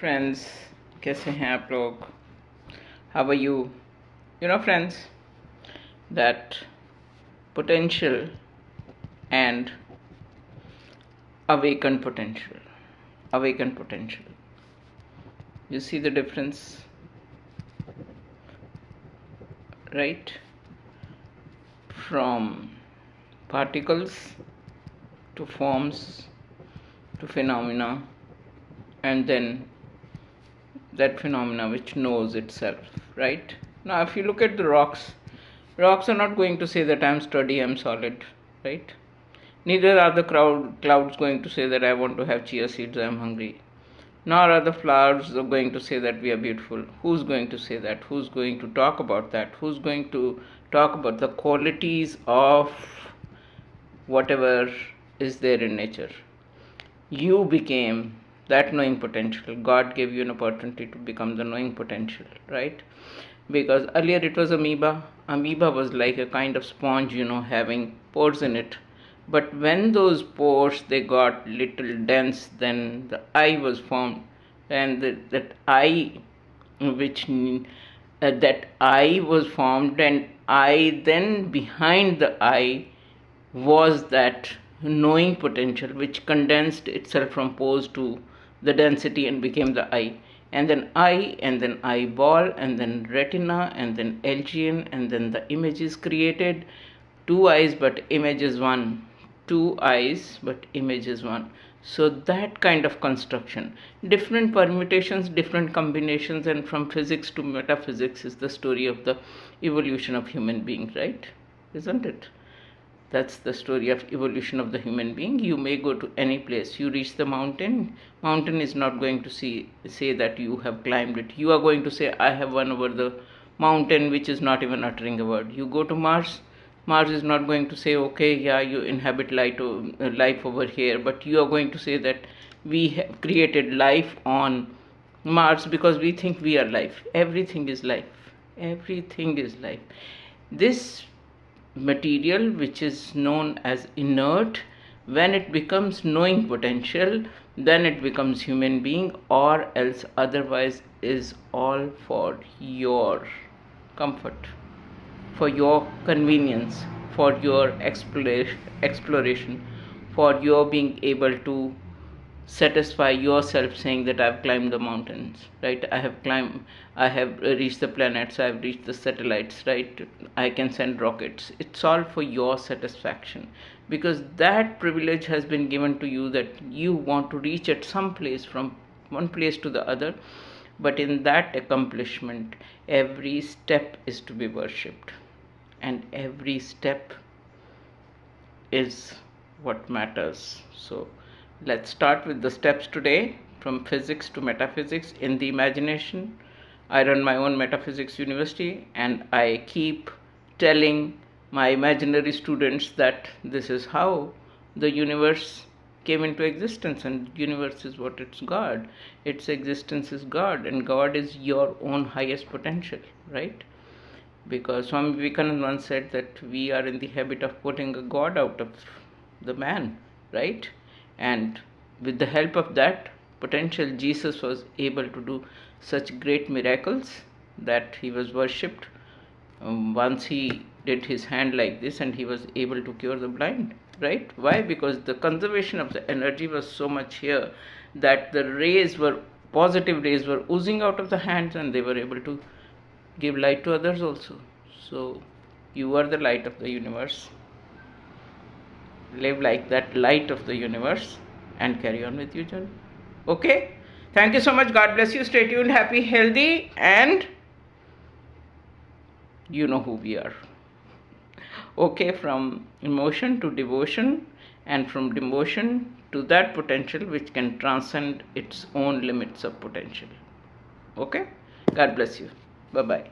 Friends, कैसे हैं आप लोग? How are you? Friends, that potential and awakened potential, you see the difference, right? From particles to forms to phenomena, and then that phenomena which knows itself, right? Now if you look at the rocks are not going to say that I'm sturdy, I'm solid, right? Neither are the clouds going to say that I want to have chia seeds, I'm hungry. Nor are the flowers going to say that we are beautiful. Who's going to say that? Who's going to talk about that? Who's going to talk about the qualities of whatever is there in nature? You became that knowing potential. God gave you an opportunity to become the knowing potential, right? Because earlier it was amoeba. Amoeba was like a kind of sponge, having pores in it. But when those pores they got little dense, then the eye was formed, and that eye, that eye was formed, and eye, then behind the eye was that knowing potential which condensed itself from pores to the density and became the eye, and then eye, and then eyeball, and then retina, and then LGN, and then the image is created. Two eyes but image is one. Two eyes but image is one. So that kind of construction, different permutations, different combinations, and from physics to metaphysics is the story of the evolution of human beings, right? Isn't it? That's the story of evolution of the human being. You may go to any place, you reach the mountain is not going to say that you have climbed it. You are going to say, I have won over the mountain, which is not even uttering a word. You go to Mars is not going to say, okay, yeah, you inhabit life over here, but you are going to say that we have created life on Mars because we think we are life. Everything is life. Everything is life. This material which is known as inert, when it becomes knowing potential, then it becomes human being, or else otherwise is all for your comfort, for your convenience, for your exploration, for your being able to satisfy yourself saying that I've climbed the mountains, right? I have reached the planets, I've reached the satellites, right? I can send rockets. It's all for your satisfaction, because that privilege has been given to you, that you want to reach at some place, from one place to the other. But in that accomplishment, every step is to be worshipped, and every step is what matters. So let's start with the steps today, from physics to metaphysics in the imagination. I run my own metaphysics university, and I keep telling my imaginary students that this is how the universe came into existence, and universe is what? It's God. Its existence is God, and God is your own highest potential, right? Because Swami Vivekananda once said that we are in the habit of putting a God out of the man, right? And with the help of that potential, Jesus was able to do such great miracles that he was worshipped. Once he did his hand like this, and he was able to cure the blind, right? Why? Because the conservation of the energy was so much here that the positive rays were oozing out of the hands, and they were able to give light to others also. So you are the light of the universe. Live like that light of the universe and carry on with your journey. Okay? Thank you so much. God bless you. Stay tuned, happy, healthy, and you know who we are. Okay, from emotion to devotion, and from devotion to that potential which can transcend its own limits of potential. Okay? God bless you. Bye-bye.